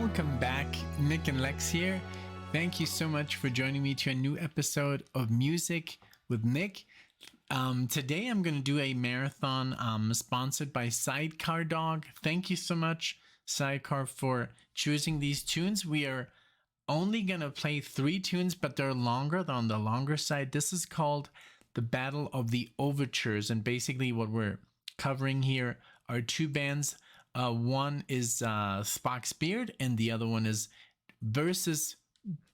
Welcome back, Nick and Lex here. Thank you so much for joining me to a new episode of Music with Nick. Today I'm going to do a marathon sponsored by Sidecar Dog. Thank you so much, Sidecar, for choosing these tunes. We are only going to play 3 tunes, but they're longer. They're on the longer side. This is called the Battle of the Overtures. And basically what we're covering here are 2 bands. One is Spock's Beard, and the other one is versus,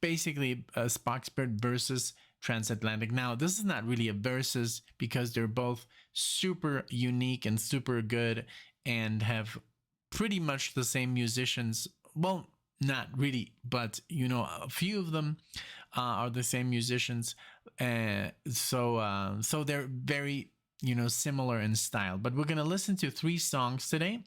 basically Spock's Beard versus Transatlantic. Now, this is not really a versus because they're both super unique and super good and have pretty much the same musicians. Well, not really, but you know, a few of them are the same musicians. So they're very, you know, similar in style. But we're gonna listen to 3 songs today.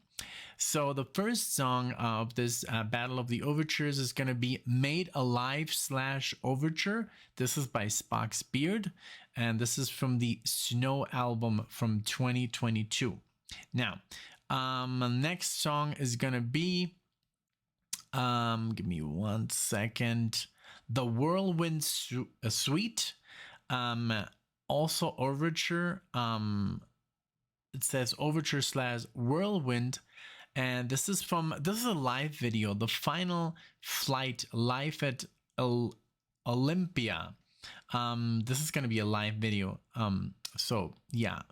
So the first song of this Battle of the Overtures is going to be Made Alive / Overture. This is by Spock's Beard, and this is from the Snow album from 2022. Now, the next song is going to be, give me 1 second, the Whirlwind Suite, also Overture. It says Overture / Whirlwind, and this is a live video, the final flight live at Olympia. This is gonna be a live video. So yeah,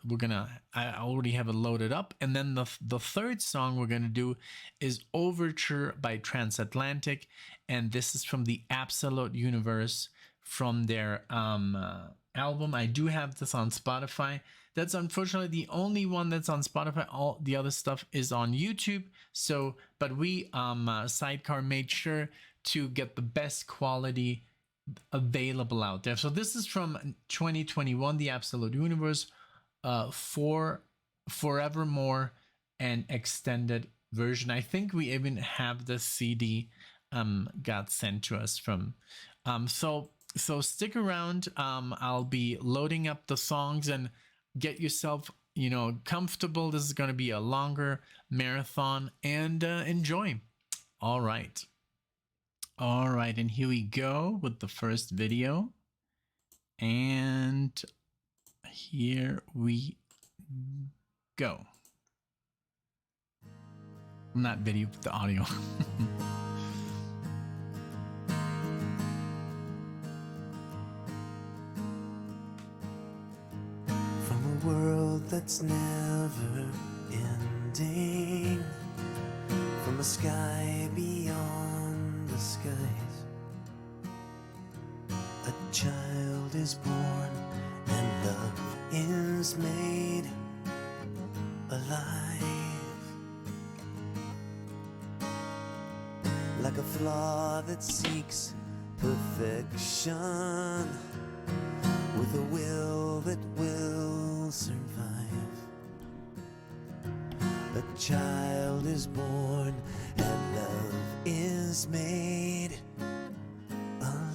I already have it loaded up. And then the third song we're gonna do is Overture by Transatlantic, and this is from the Absolute Universe from their album. I do have this on Spotify. That's unfortunately the only one that's on Spotify. All the other stuff is on YouTube. So, but we Sidecar made sure to get the best quality available out there. So this is from 2021, the Absolute Universe, for Forevermore and extended version. I think we even have the CD got sent to us from. So stick around. I'll be loading up the songs and get yourself, you know, comfortable. This is going to be a longer marathon, and enjoy. All right, and here we go with the first video, and here we go. Not video, but the audio. World that's never ending, from a sky beyond the skies, a child is born and love is made alive, like a flaw that seeks perfection, with a will that will survive. A child is born and love is made alive.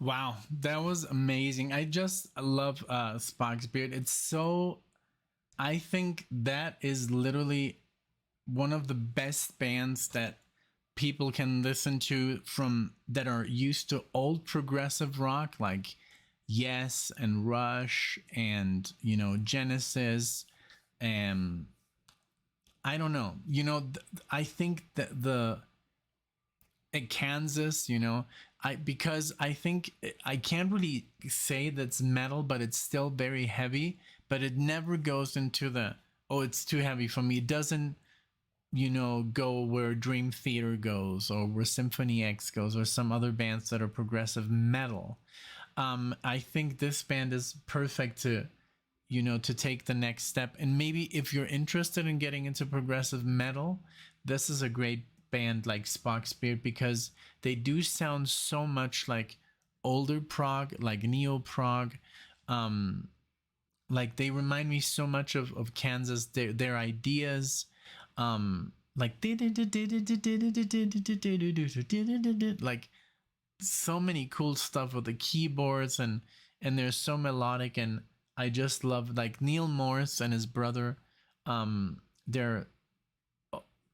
Wow, that was amazing. I just love Spock's beard. It's so, I think that is literally one of the best bands that people can listen to from that are used to old progressive rock like Yes and Rush and Genesis and I don't know. I think that the at Kansas, I because I think I can't really say that's metal, but it's still very heavy. But it never goes into the oh, it's too heavy for me. It doesn't go where Dream Theater goes or where Symphony X goes or some other bands that are progressive metal. I think this band is perfect to to take the next step. And maybe if you're interested in getting into progressive metal, this is a great band like Spock's Beard because they do sound so much like older prog, like neo prog. Like they remind me so much of Kansas, their ideas. Like like so many cool stuff with the keyboards and they're so melodic and I just love like Neil Morse and his brother. They're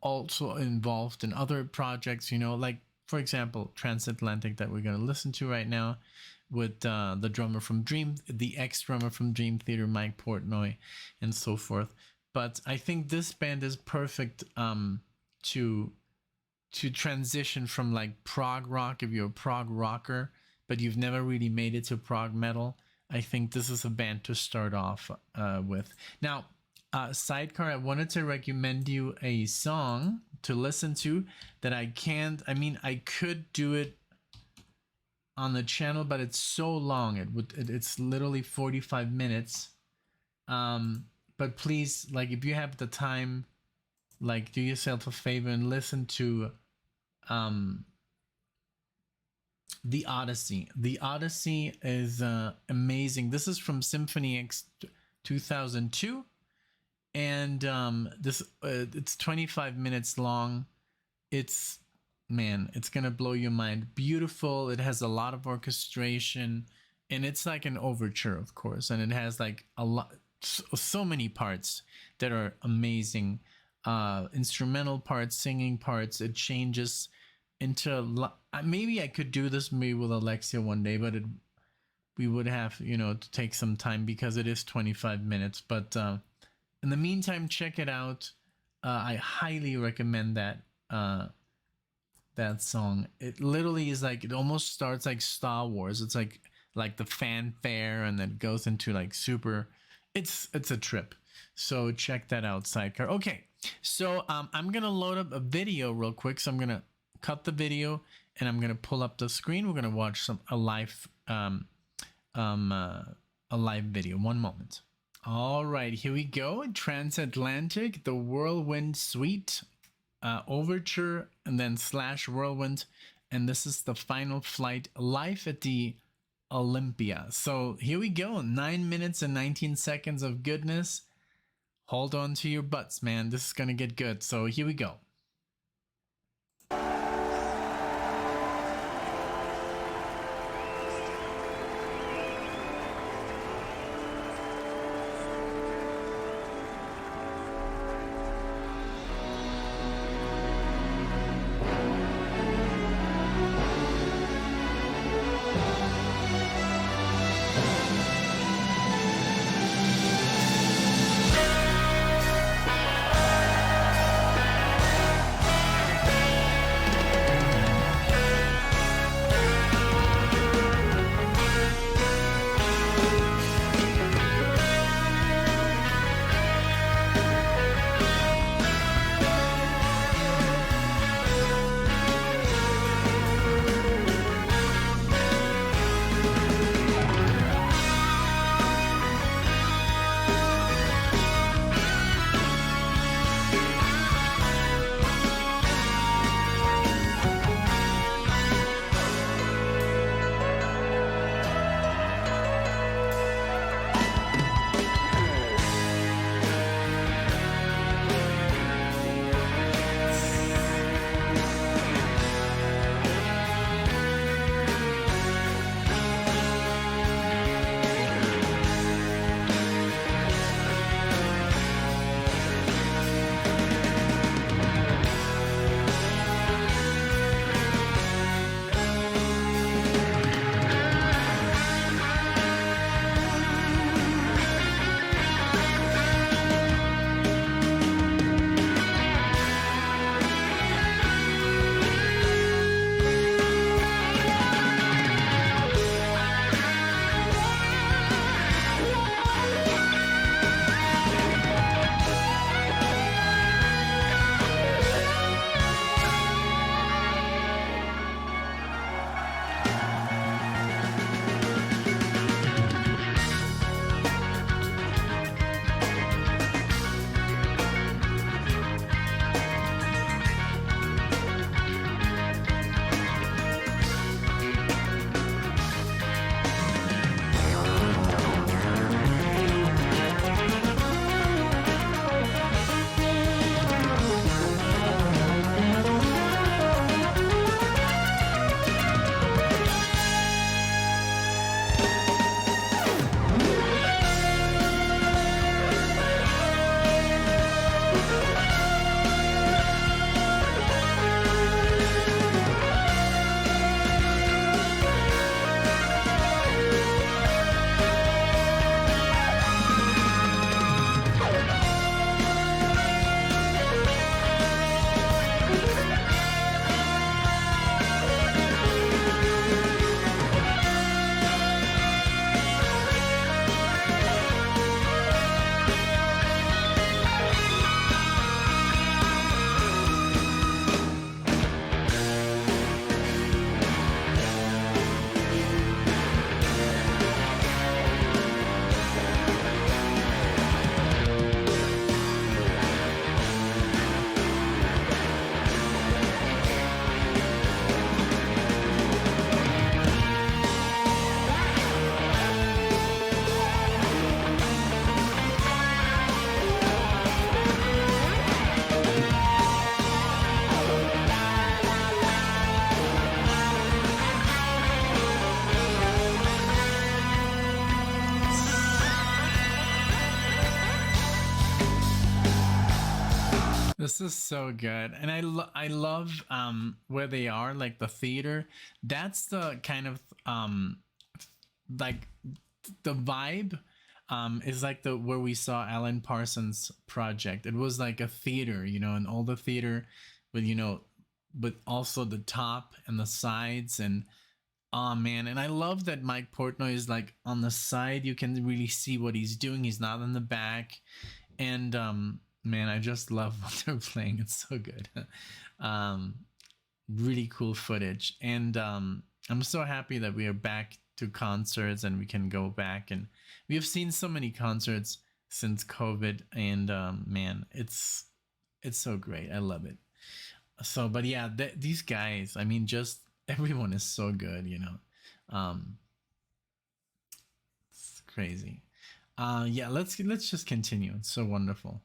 also involved in other projects, like for example Transatlantic that we're going to listen to right now with the drummer from the ex-drummer from Dream Theater, Mike Portnoy, and so forth. But I think this band is perfect to transition from like prog rock if you're a prog rocker but you've never really made it to prog metal. I think this is a band to start off with. Now, Sidecar, I wanted to recommend you a song to listen to that I could do it on the channel, but it's so long. It's literally 45 minutes. But please, like, if you have the time, like, do yourself a favor and listen to The Odyssey. The Odyssey is amazing. This is from Symphony X 2002, and this it's 25 minutes long. It's gonna blow your mind. Beautiful. It has a lot of orchestration, and it's like an overture, of course, and it has like a lot, so many parts that are amazing. Instrumental parts, singing parts. It changes into maybe I could do this maybe with Alexia one day, but we would have to take some time because it is 25 minutes. But in the meantime, check it out. I highly recommend that song. It literally is like, it almost starts like Star Wars. It's like the fanfare and then goes into like super. It's a trip. So check that out, Sidecar. Okay, so I'm gonna load up a video real quick. So I'm gonna cut the video and I'm gonna pull up the screen. We're gonna watch a live video. One moment. All right, here we go. Transatlantic, the Whirlwind Suite, Overture, and then / Whirlwind, and this is the final flight live at the Olympia. So here we go. 9 minutes and 19 seconds of goodness. Hold on to your butts, man. This is gonna get good. So here we go. This is so good, and I love where they are, like the theater. That's the kind of like the vibe is like the where we saw Alan Parsons' project. It was like a theater, you know, and all the theater with, you know, but also the top and the sides. And oh man, and I love that Mike Portnoy is like on the side. You can really see what he's doing. He's not in the back. And man, I just love what they're playing. It's so good. Really cool footage. And I'm so happy that we are back to concerts and we can go back. And we have seen so many concerts since COVID. And man, it's so great. I love it. So, but yeah, these guys, I mean, just everyone is so good, you know. It's crazy. Yeah, let's just continue. It's so wonderful.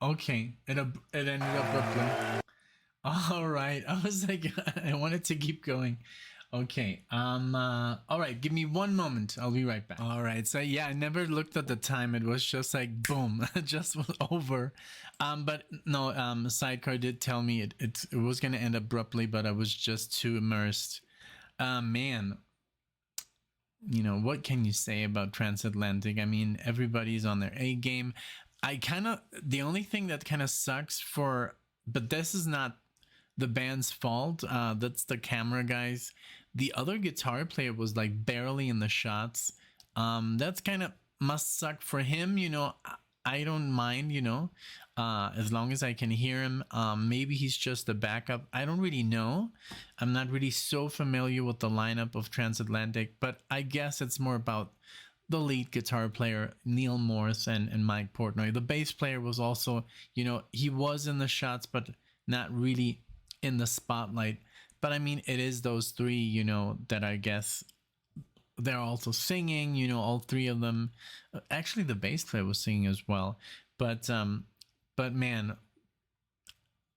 Okay, it ended abruptly. All right. I was like, I wanted to keep going. Okay. All right. Give me one moment. I'll be right back. All right. So yeah, I never looked at the time. It was just like boom, it just was over. But no. Sidecar did tell me it was gonna end abruptly, but I was just too immersed. Man. You know, what can you say about Transatlantic? I mean, everybody's on their A game. The only thing that kind of sucks but this is not the band's fault. That's the camera guys. The other guitar player was like barely in the shots. That's kind of must suck for him. You know, I don't mind. You know, as long as I can hear him. Maybe he's just a backup. I don't really know. I'm not really so familiar with the lineup of Transatlantic, but I guess it's more about the lead guitar player, Neil Morse, and Mike Portnoy. The bass player was also, you know, he was in the shots, but not really in the spotlight. But I mean, it is those three, you know, that I guess they're also singing, you know, all three of them. Actually, the bass player was singing as well. But man,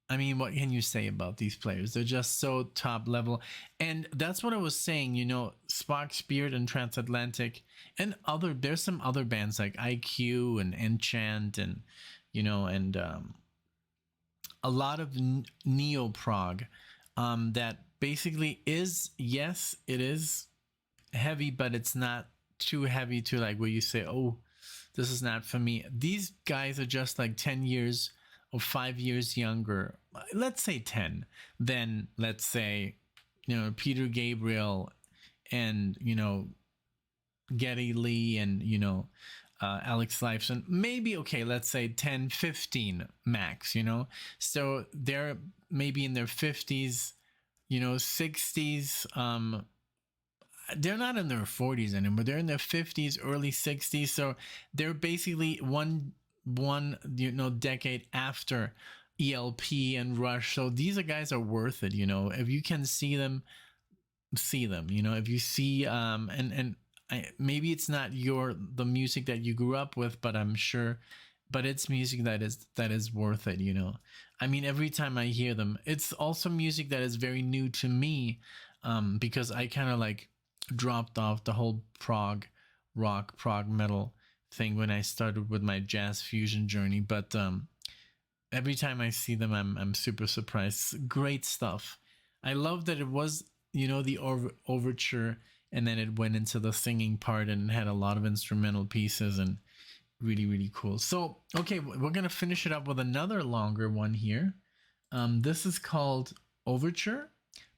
I mean, what can you say about these players? They're just so top level. And that's what I was saying, you know, Spock, Spirit, and Transatlantic, and there's some other bands like IQ and Enchant, and, you know, and a lot of neo prog that basically is, yes, it is heavy, but it's not too heavy to like where you say, oh, this is not for me. These guys are just like 10 years or 5 years younger, let's say 10, than, let's say, you know, Peter Gabriel and, you know, Geddy Lee and, you know, Alex Lifeson. Maybe, okay, let's say 10, 15 max, you know. So they're maybe in their 50s, you know, 60s. They're not in their 40s anymore. They're in their 50s, early 60s. So they're basically one you know, decade after ELP and Rush. So these guys are worth it, you know. If you can see them, you know. If you see maybe it's not the music that you grew up with, but I'm sure, but it's music that is worth it, you know. I mean, every time I hear them, it's also music that is very new to me, because I kind of like dropped off the whole prog rock, prog metal thing when I started with my jazz fusion journey. But every time I see them, I'm super surprised. Great stuff. I love that it was, you know, the overture, and then it went into the singing part and it had a lot of instrumental pieces, and really, really cool. So, okay, we're going to finish it up with another longer one here. This is called Overture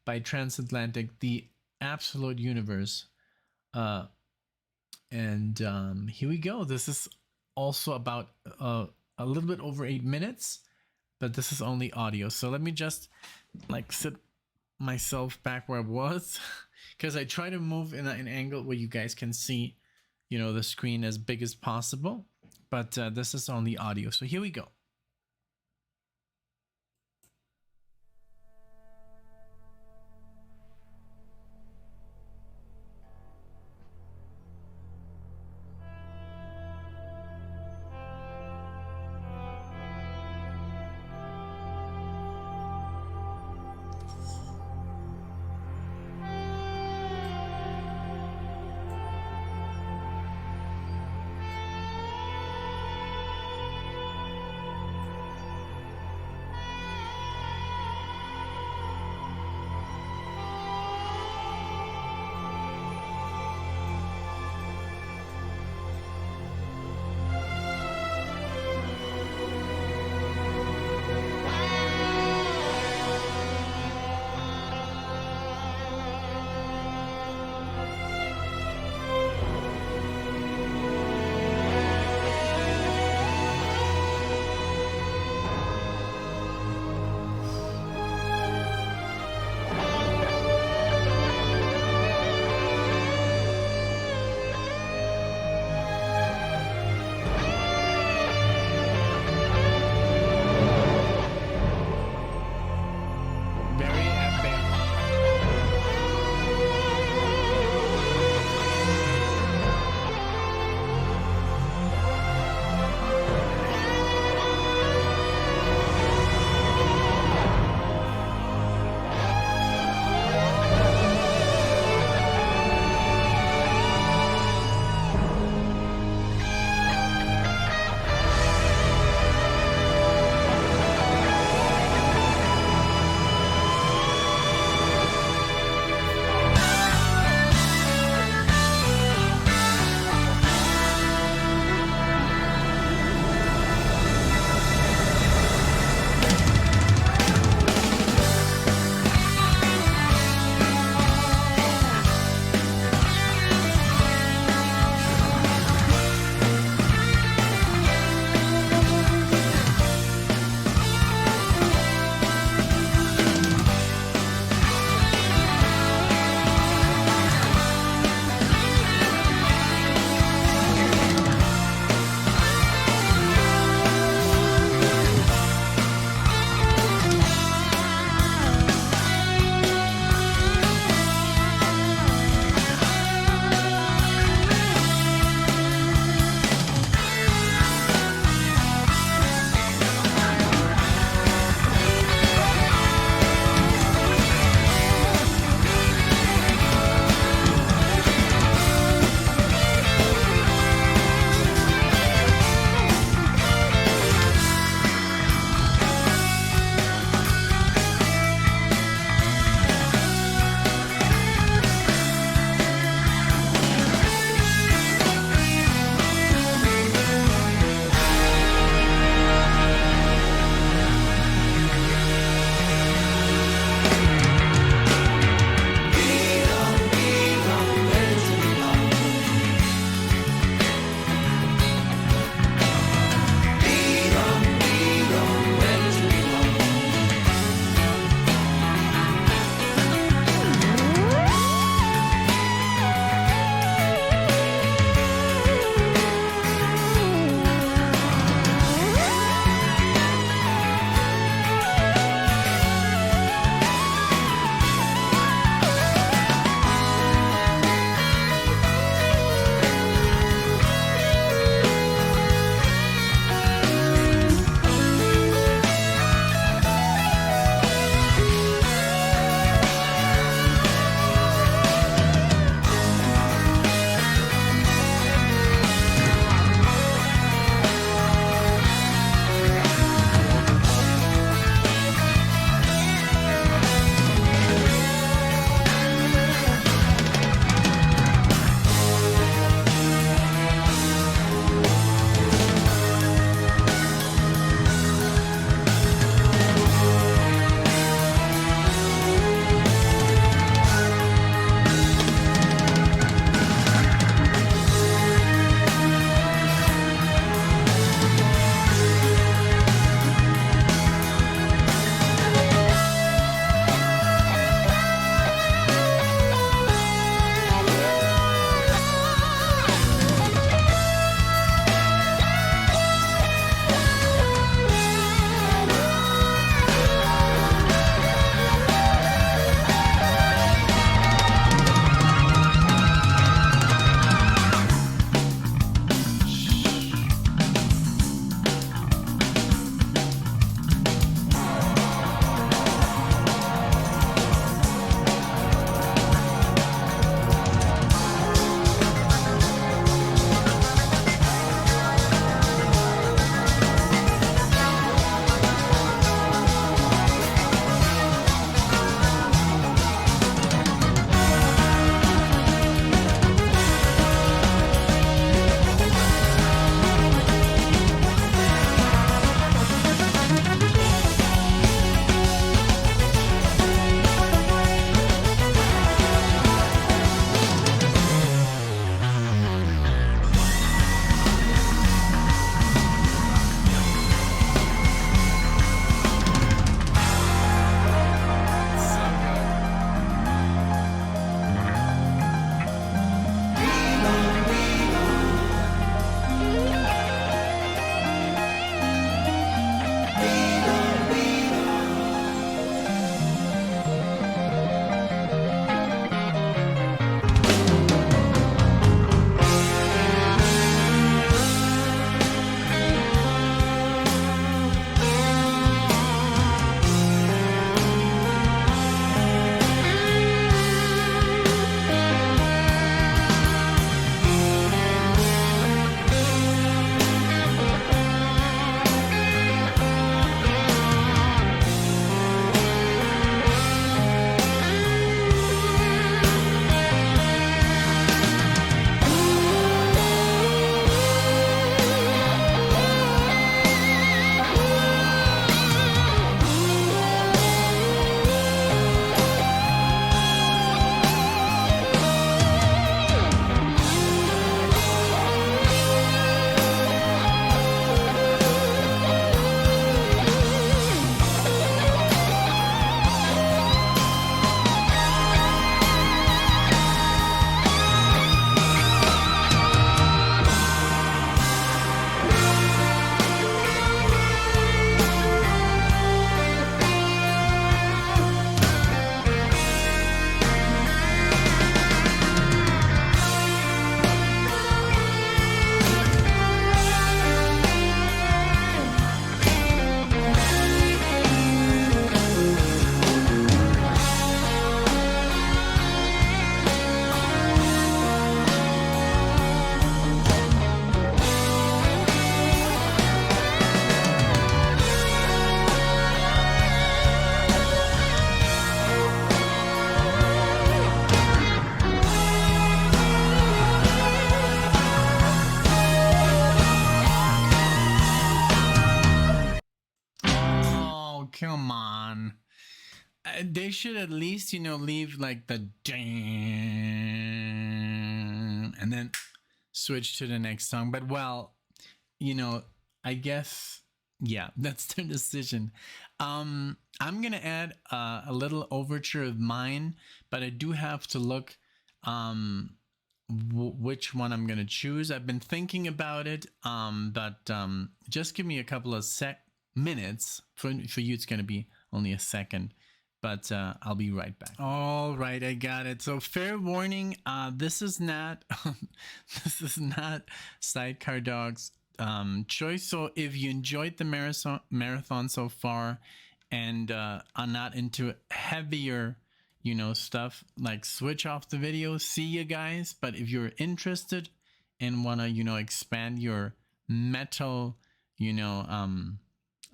by Transatlantic, the Absolute Universe. And here we go. This is also about a little bit over 8 minutes, but this is only audio. So let me just like sit myself back where I was, because I try to move in an angle where you guys can see, you know, the screen as big as possible. But this is only audio. So here we go. They should at least, leave like the and then switch to the next song. But well, I guess, yeah, that's their decision. I'm gonna add a little overture of mine, but I do have to look which one I'm gonna choose. I've been thinking about it, but just give me a couple of minutes. For you, it's gonna be only a second. But I'll be right back. All right, I got it. So fair warning, this is not this is not Sidecar Dog's choice. So if you enjoyed the marathon so far and are not into heavier, stuff, like switch off the video. See you guys. But if you're interested and want to, expand your metal,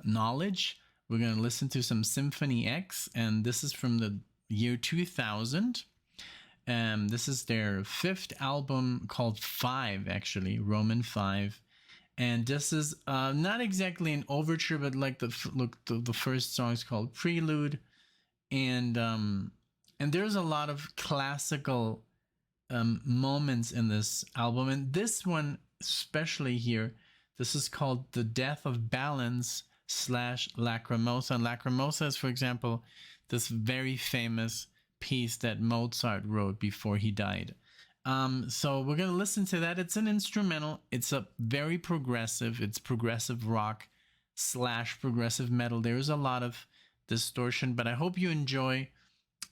knowledge, we're going to listen to some Symphony X, and this is from the year 2000. This is their 5th album called 5, actually, Roman 5. And this is not exactly an overture, but like the first song is called Prelude. And there's a lot of classical moments in this album. And this one, especially here, this is called The Death of Balance / Lacrimosa. And Lacrimosa is, for example, this very famous piece that Mozart wrote before he died. So we're going to listen to that. It's an instrumental. It's a very progressive. It's progressive rock / progressive metal. There's a lot of distortion, but I hope you enjoy.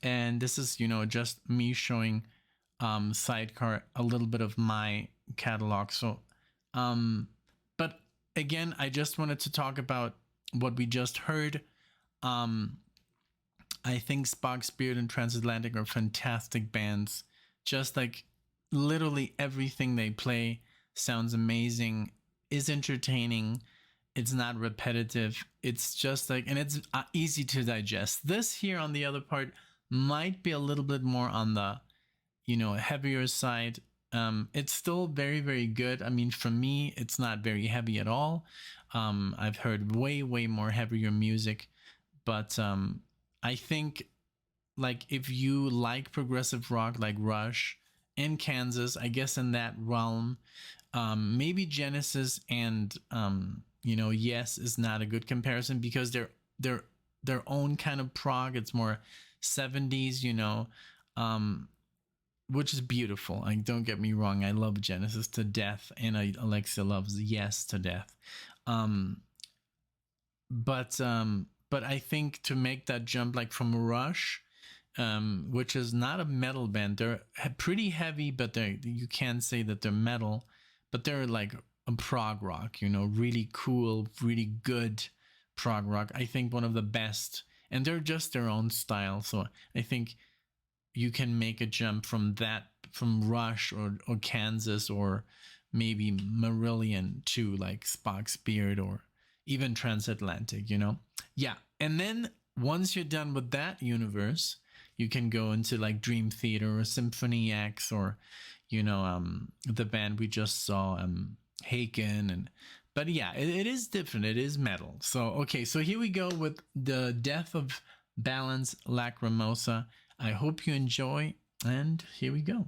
And this is, just me showing Sidecar a little bit of my catalog. So, but again, I just wanted to talk about what we just heard. I think Spock, Spirit, and Transatlantic are fantastic bands. Just like literally everything they play sounds amazing, is entertaining. It's not repetitive. It's just like, and it's easy to digest. This here on the other part might be a little bit more on the, heavier side. It's still very, very good. I mean, for me, it's not very heavy at all. I've heard way, way more heavier music, but I think, like, if you like progressive rock like Rush and Kansas, I guess in that realm, maybe Genesis and Yes is not a good comparison, because they're their own kind of prog. It's more 70s, which is beautiful. Like, don't get me wrong, I love Genesis to death, and Alexia loves Yes to death. But I think to make that jump, like from Rush, which is not a metal band, they're pretty heavy, but you can't say that they're metal, but they're like a prog rock, really cool, really good prog rock. I think one of the best, and they're just their own style. So I think you can make a jump from Rush or Kansas, or maybe Marillion to like Spock, Spirit, or even Transatlantic, Yeah. And then once you're done with that universe, you can go into like Dream Theater or Symphony X, or, the band we just saw, Haken. But yeah, it is different. It is metal. So, okay. So here we go with The Death of Balance, Lacrimosa. I hope you enjoy, and here we go.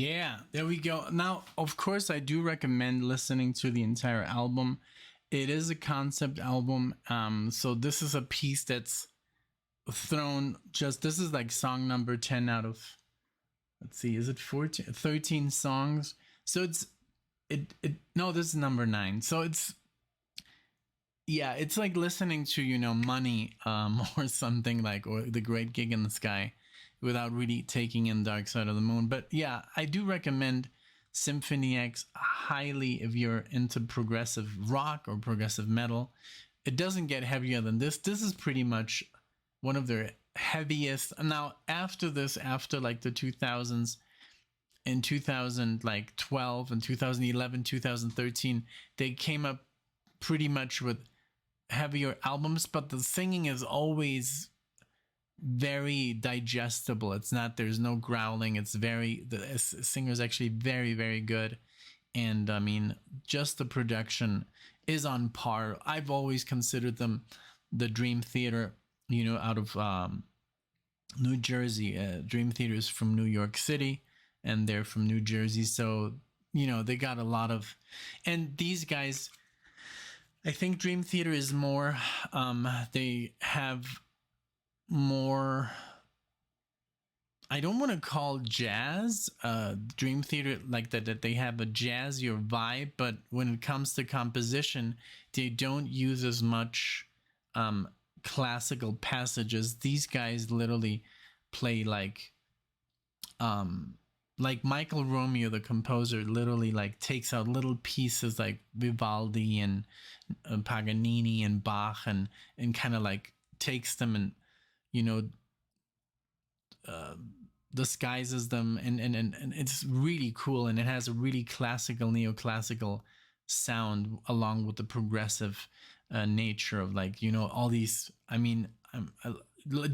Yeah, there we go. Now, of course, I do recommend listening to the entire album. It is a concept album. So this is a piece that's thrown just, this is like song number 10 out of, let's see, is it 14, 13 songs? So no, this is number 9. So yeah, it's like listening to, Money, or something like, or The Great Gig in the Sky, without really taking in Dark Side of the Moon. But yeah, I do recommend Symphony X highly if you're into progressive rock or progressive metal. It doesn't get heavier than this. This is pretty much one of their heaviest. Now, after this, after like the 2000s, in 2012 and 2011, 2013, they came up pretty much with heavier albums, but the singing is always very digestible. It's not, there's no growling. It's the singer is actually very, very good. And I mean, just the production is on par. I've always considered them the Dream Theater, out of New Jersey. Dream Theater is from New York City and they're from New Jersey. So, they got a lot of, and these guys, I think Dream Theater is more, they have more, I don't want to call jazz Dream Theater like that they have a jazzier vibe, but when it comes to composition, they don't use as much classical passages. These guys literally play like Michael Romeo, the composer, literally like takes out little pieces like Vivaldi and Paganini and Bach and kind of like takes them and disguises them, and it's really cool, and it has a really classical, neoclassical sound along with the progressive nature of like all these. I mean,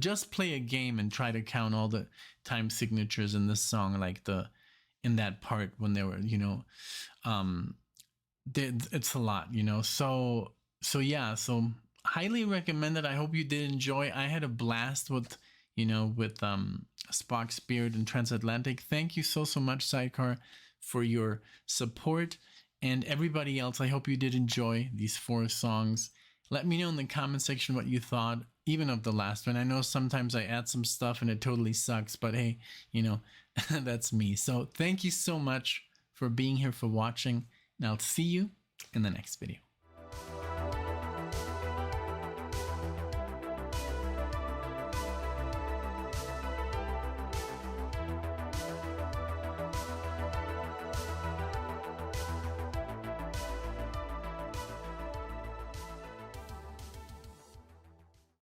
just play a game and try to count all the time signatures in this song, like in that part when they were it's a lot, so yeah, so highly recommended. I hope you did enjoy. I had a blast with Spock, Spirit, and Transatlantic. Thank you so much, SIDECAR, for your support, and everybody else. I hope you did enjoy these 4 songs. Let me know in the comment section what you thought, even of the last one. I know sometimes I add some stuff and it totally sucks, but hey, that's me. So thank you so much for being here, for watching, and I'll see you in the next video.